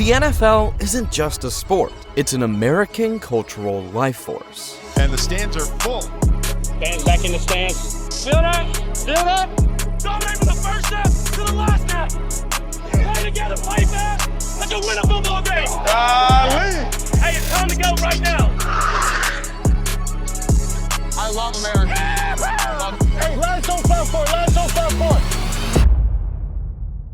The NFL isn't just a sport, it's an American cultural life force. And the stands are full. Fans back in the stands. Feel that? Feel that? Don't aim from the first snap to the last snap. Play together, play fast. Let's go win a football game. Hey, it's time to go right now. I love America. Hey, let's go for it. Let's go for it.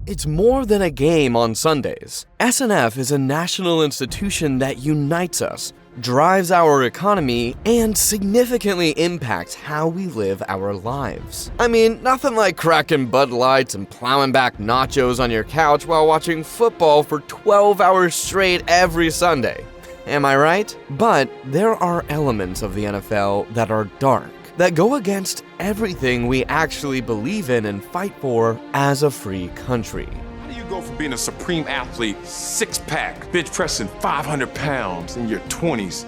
It's more than a game on Sundays. SNF is a national institution that unites us, drives our economy, and significantly impacts how we live our lives. I mean, nothing like cracking Bud Lights and plowing back nachos on your couch while watching football for 12 hours straight every Sunday. Am I right? But there are elements of the NFL that are dark, that go against everything we actually believe in and fight for as a free country. How do you go from being a supreme athlete, six-pack, bench pressing 500 pounds in your 20s?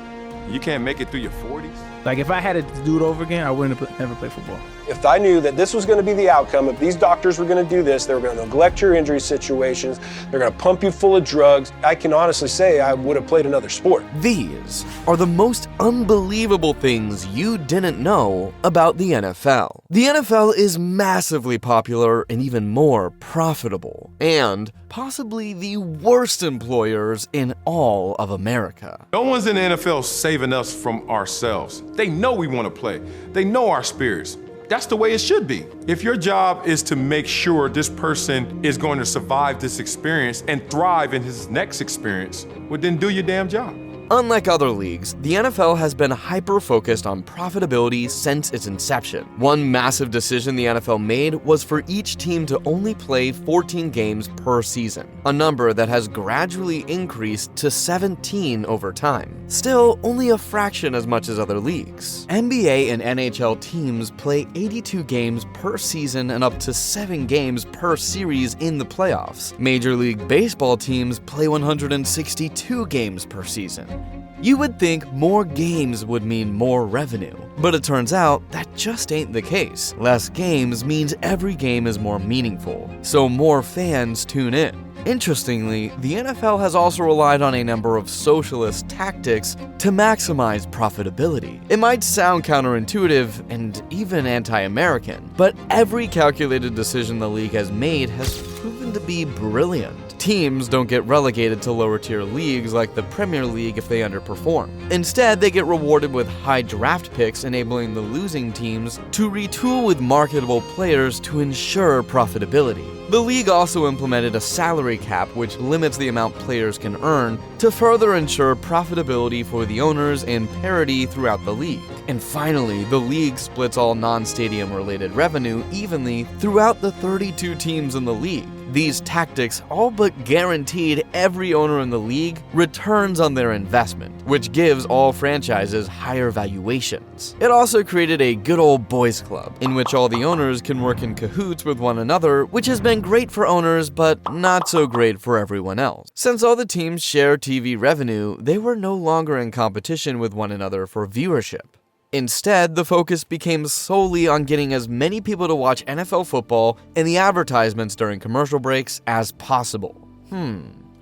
You can't make it through your 40s? Like, if I had to do it over again, I wouldn't have never played football. If I knew that this was going to be the outcome, if these doctors were going to do this, they were going to neglect your injury situations, they're going to pump you full of drugs, I can honestly say I would have played another sport. These are the most unbelievable things you didn't know about the NFL. The NFL is massively popular and even more profitable, and possibly the worst employers in all of America. No one's in the NFL saving us from ourselves. They know we want to play. They know our spirits. That's the way it should be. If your job is to make sure this person is going to survive this experience and thrive in his next experience, well, then do your damn job. Unlike other leagues, the NFL has been hyper-focused on profitability since its inception. One massive decision the NFL made was for each team to only play 14 games per season, a number that has gradually increased to 17 over time. Still, only a fraction as much as other leagues. NBA and NHL teams play 82 games per season and up to 7 games per series in the playoffs. Major League Baseball teams play 162 games per season. You would think more games would mean more revenue, but it turns out that just ain't the case. Less games means every game is more meaningful, so more fans tune in. Interestingly, the NFL has also relied on a number of socialist tactics to maximize profitability. It might sound counterintuitive and even anti-American, but every calculated decision the league has made has proven to be brilliant. Teams don't get relegated to lower-tier leagues like the Premier League if they underperform. Instead, they get rewarded with high draft picks, enabling the losing teams to retool with marketable players to ensure profitability. The league also implemented a salary cap which limits the amount players can earn to further ensure profitability for the owners and parity throughout the league. And finally, the league splits all non-stadium related revenue evenly throughout the 32 teams in the league. These tactics all but guaranteed every owner in the league returns on their investment, which gives all franchises higher valuations. It also created a good old boys club, in which all the owners can work in cahoots with one another, which has been great for owners, but not so great for everyone else. Since all the teams share TV revenue, they were no longer in competition with one another for viewership. Instead, the focus became solely on getting as many people to watch NFL football and the advertisements during commercial breaks as possible.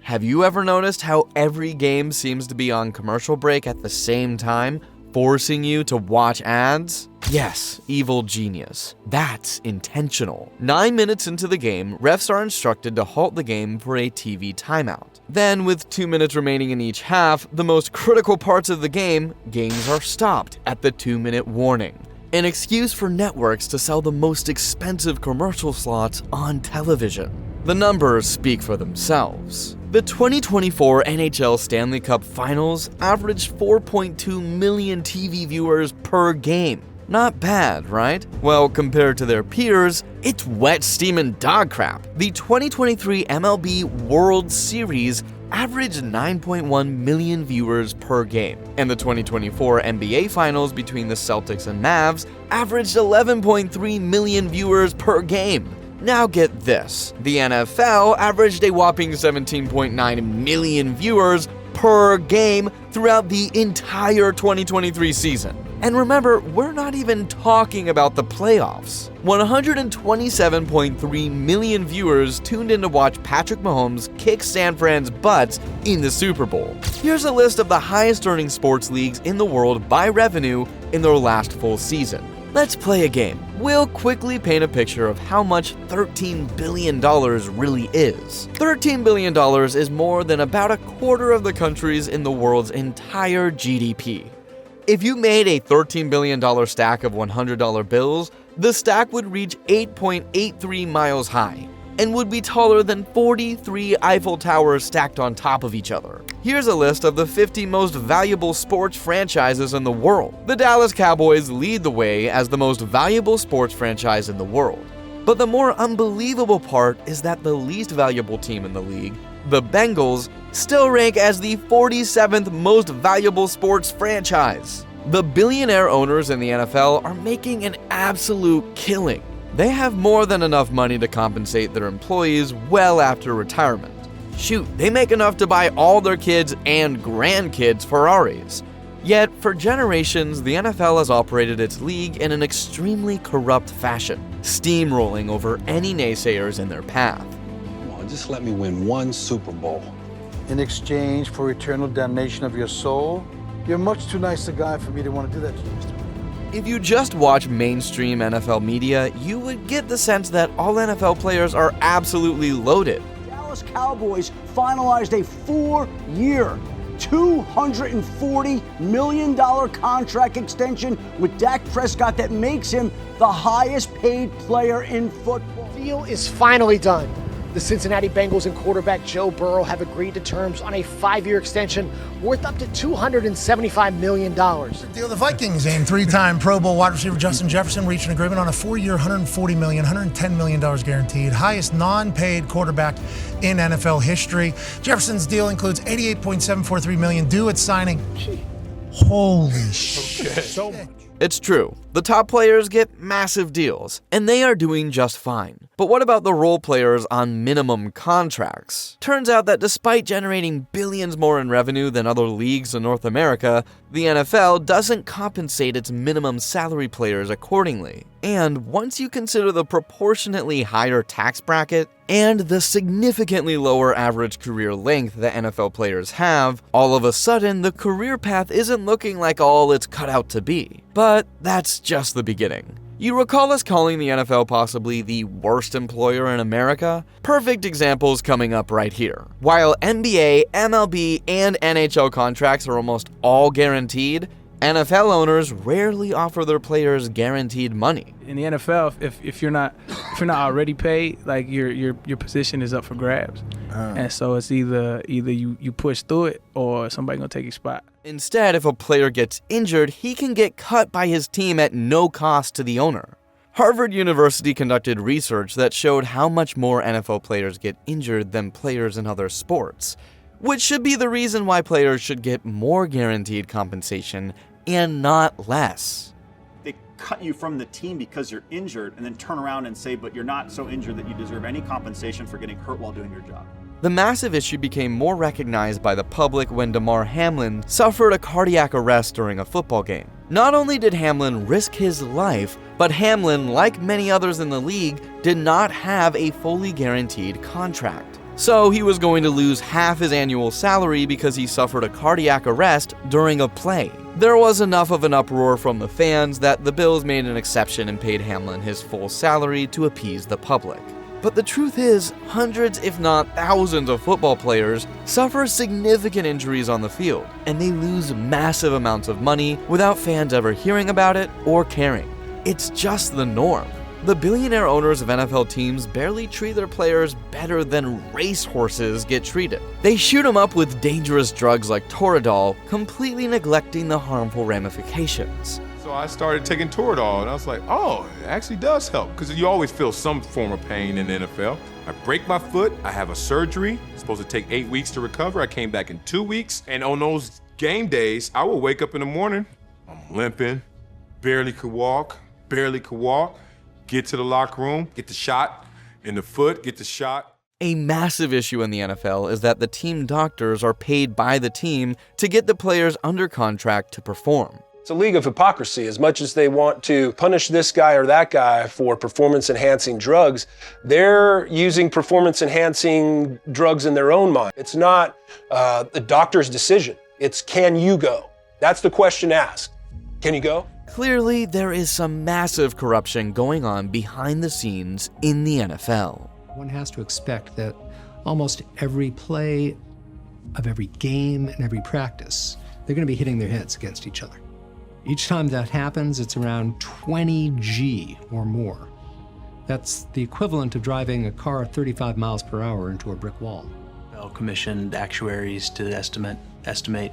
Have you ever noticed how every game seems to be on commercial break at the same time, forcing you to watch ads? Yes, evil genius. That's intentional. 9 minutes into the game, refs are instructed to halt the game for a TV timeout. Then, with 2 minutes remaining in each half, the most critical parts of the games are stopped at the 2-minute warning. An excuse for networks to sell the most expensive commercial slots on television. The numbers speak for themselves. The 2024 NHL Stanley Cup Finals averaged 4.2 million TV viewers per game. Not bad, right? Well, compared to their peers, it's wet steamin' dog crap. The 2023 MLB World Series averaged 9.1 million viewers per game, and the 2024 NBA Finals between the Celtics and Mavs averaged 11.3 million viewers per game. Now get this, the NFL averaged a whopping 17.9 million viewers per game throughout the entire 2023 season. And remember, we're not even talking about the playoffs. 127.3 million viewers tuned in to watch Patrick Mahomes kick San Fran's butts in the Super Bowl. Here's a list of the highest-earning sports leagues in the world by revenue in their last full season. Let's play a game. We'll quickly paint a picture of how much $13 billion really is. $13 billion is more than about a quarter of the countries in the world's entire GDP. If you made a $13 billion stack of $100 bills, the stack would reach 8.83 miles high and would be taller than 43 Eiffel Towers stacked on top of each other. Here's a list of the 50 most valuable sports franchises in the world. The Dallas Cowboys lead the way as the most valuable sports franchise in the world. But the more unbelievable part is that the least valuable team in the league, the Bengals, still rank as the 47th most valuable sports franchise. The billionaire owners in the NFL are making an absolute killing. They have more than enough money to compensate their employees well after retirement. Shoot, they make enough to buy all their kids and grandkids Ferraris. Yet, for generations, the NFL has operated its league in an extremely corrupt fashion, steamrolling over any naysayers in their path. Come on, just let me win one Super Bowl. In exchange for eternal damnation of your soul? You're much too nice a guy for me to want to do that to you, Mr. If you just watch mainstream NFL media, you would get the sense that all NFL players are absolutely loaded. Dallas Cowboys finalized a 4-year, $240 million contract extension with Dak Prescott that makes him the highest paid player in football. The deal is finally done. The Cincinnati Bengals and quarterback Joe Burrow have agreed to terms on a 5-year extension worth up to $275 million. The Vikings and 3-time Pro Bowl wide receiver Justin Jefferson reached an agreement on a 4-year, $140 million, $110 million guaranteed, highest non-paid quarterback in NFL history. Jefferson's deal includes $88.743 million due at signing. Holy shit. So much. It's true, the top players get massive deals, and they are doing just fine. But what about the role players on minimum contracts? Turns out that despite generating billions more in revenue than other leagues in North America, the NFL doesn't compensate its minimum salary players accordingly. And once you consider the proportionately higher tax bracket and the significantly lower average career length that NFL players have, all of a sudden the career path isn't looking like all it's cut out to be. But that's just the beginning. You recall us calling the NFL possibly the worst employer in America? Perfect examples coming up right here. While NBA, MLB, and NHL contracts are almost all guaranteed, NFL owners rarely offer their players guaranteed money. In the NFL, if you're not already paid, like your position is up for grabs, and so it's either you push through it or somebody gonna take your spot. Instead, if a player gets injured, he can get cut by his team at no cost to the owner. Harvard University conducted research that showed how much more NFL players get injured than players in other sports, which should be the reason why players should get more guaranteed compensation and not less. They cut you from the team because you're injured and then turn around and say, but you're not so injured that you deserve any compensation for getting hurt while doing your job. The massive issue became more recognized by the public when Damar Hamlin suffered a cardiac arrest during a football game. Not only did Hamlin risk his life, but Hamlin, like many others in the league, did not have a fully guaranteed contract. So he was going to lose half his annual salary because he suffered a cardiac arrest during a play. There was enough of an uproar from the fans that the Bills made an exception and paid Hamlin his full salary to appease the public. But the truth is, hundreds if not thousands of football players suffer significant injuries on the field, and they lose massive amounts of money without fans ever hearing about it or caring. It's just the norm. The billionaire owners of NFL teams barely treat their players better than racehorses get treated. They shoot them up with dangerous drugs like Toradol, completely neglecting the harmful ramifications. So I started taking Toradol, and I was like, oh, it actually does help, because you always feel some form of pain in the NFL. I break my foot, I have a surgery, it's supposed to take 8 weeks to recover. I came back in 2 weeks, and on those game days, I would wake up in the morning, I'm limping, barely could walk, get to the locker room, get the shot in the foot, get the shot. A massive issue in the NFL is that the team doctors are paid by the team to get the players under contract to perform. It's a league of hypocrisy. As much as they want to punish this guy or that guy for performance-enhancing drugs, they're using performance-enhancing drugs in their own mind. It's not the doctor's decision. It's, can you go? That's the question asked. Can you go? Clearly, there is some massive corruption going on behind the scenes in the NFL. One has to expect that almost every play of every game and every practice, they're going to be hitting their heads against each other. Each time that happens, it's around 20 G or more. That's the equivalent of driving a car 35 miles per hour into a brick wall. NFL commissioned actuaries to estimate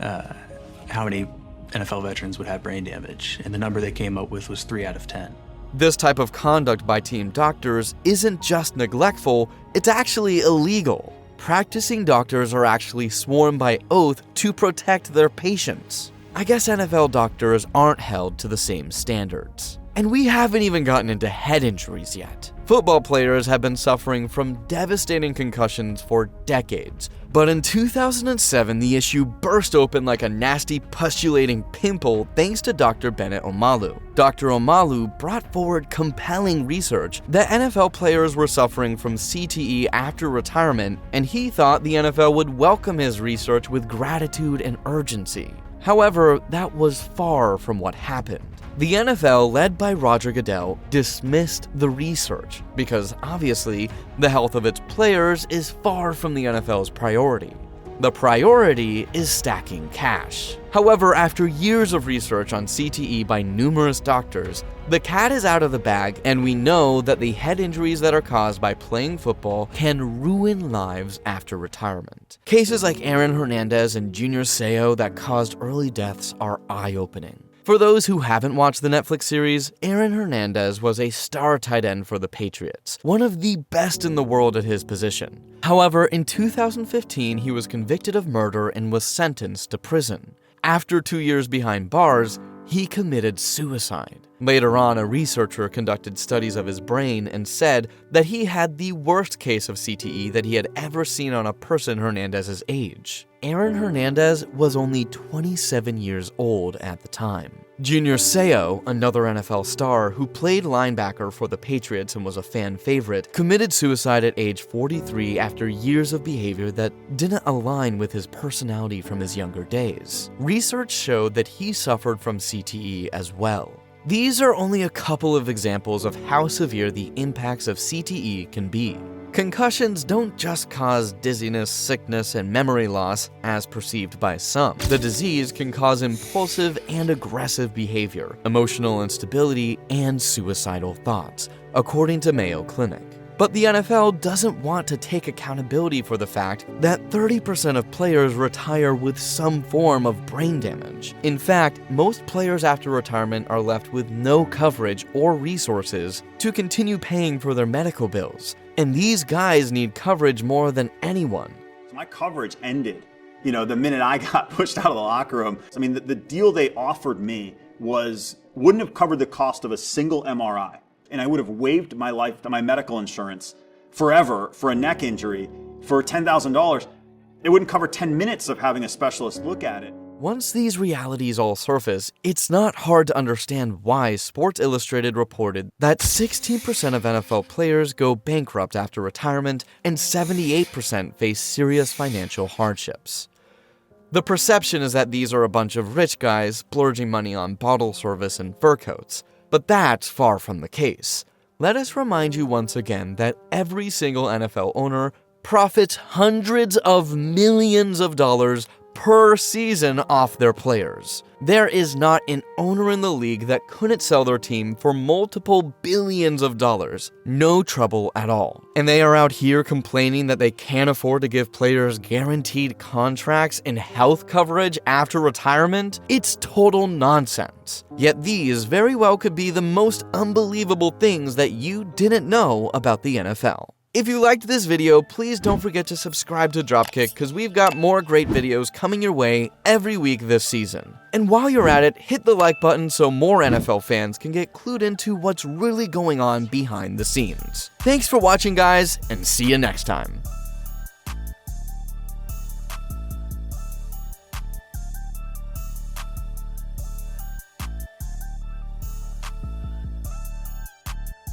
how many NFL veterans would have brain damage, and the number they came up with was 3 out of 10. This type of conduct by team doctors isn't just neglectful, it's actually illegal. Practicing doctors are actually sworn by oath to protect their patients. I guess NFL doctors aren't held to the same standards. And we haven't even gotten into head injuries yet. Football players have been suffering from devastating concussions for decades. But in 2007, the issue burst open like a nasty pustulating pimple thanks to Dr. Bennett Omalu. Dr. Omalu brought forward compelling research that NFL players were suffering from CTE after retirement, and he thought the NFL would welcome his research with gratitude and urgency. However, that was far from what happened. The NFL, led by Roger Goodell, dismissed the research because obviously the health of its players is far from the NFL's priority. The priority is stacking cash. However, after years of research on CTE by numerous doctors, the cat is out of the bag, and we know that the head injuries that are caused by playing football can ruin lives after retirement. Cases like Aaron Hernandez and Junior Seau that caused early deaths are eye-opening. For those who haven't watched the Netflix series, Aaron Hernandez was a star tight end for the Patriots, one of the best in the world at his position. However, in 2015, he was convicted of murder and was sentenced to prison. After 2 years behind bars, he committed suicide. Later on, a researcher conducted studies of his brain and said that he had the worst case of CTE that he had ever seen on a person Hernandez's age. Aaron Hernandez was only 27 years old at the time. Junior Seau, another NFL star who played linebacker for the Patriots and was a fan favorite, committed suicide at age 43 after years of behavior that didn't align with his personality from his younger days. Research showed that he suffered from CTE as well. These are only a couple of examples of how severe the impacts of CTE can be. Concussions don't just cause dizziness, sickness, and memory loss, as perceived by some. The disease can cause impulsive and aggressive behavior, emotional instability, and suicidal thoughts, according to Mayo Clinic. But the NFL doesn't want to take accountability for the fact that 30% of players retire with some form of brain damage. In fact, most players after retirement are left with no coverage or resources to continue paying for their medical bills. And these guys need coverage more than anyone. So my coverage ended, the minute I got pushed out of the locker room. I mean, the deal they offered me wouldn't have covered the cost of a single MRI. And I would have waived my medical insurance forever for a neck injury for $10,000. It wouldn't cover 10 minutes of having a specialist look at it. Once these realities all surface, it's not hard to understand why Sports Illustrated reported that 16% of NFL players go bankrupt after retirement and 78% face serious financial hardships. The perception is that these are a bunch of rich guys splurging money on bottle service and fur coats. But that's far from the case. Let us remind you once again that every single NFL owner profits hundreds of millions of dollars per season off their players. There is not an owner in the league that couldn't sell their team for multiple billions of dollars. No trouble at all. And they are out here complaining that they can't afford to give players guaranteed contracts and health coverage after retirement? It's total nonsense. Yet these very well could be the most unbelievable things that you didn't know about the NFL. If you liked this video, please don't forget to subscribe to DropKick because we've got more great videos coming your way every week this season. And while you're at it, hit the like button so more NFL fans can get clued into what's really going on behind the scenes. Thanks for watching, guys, and see you next time.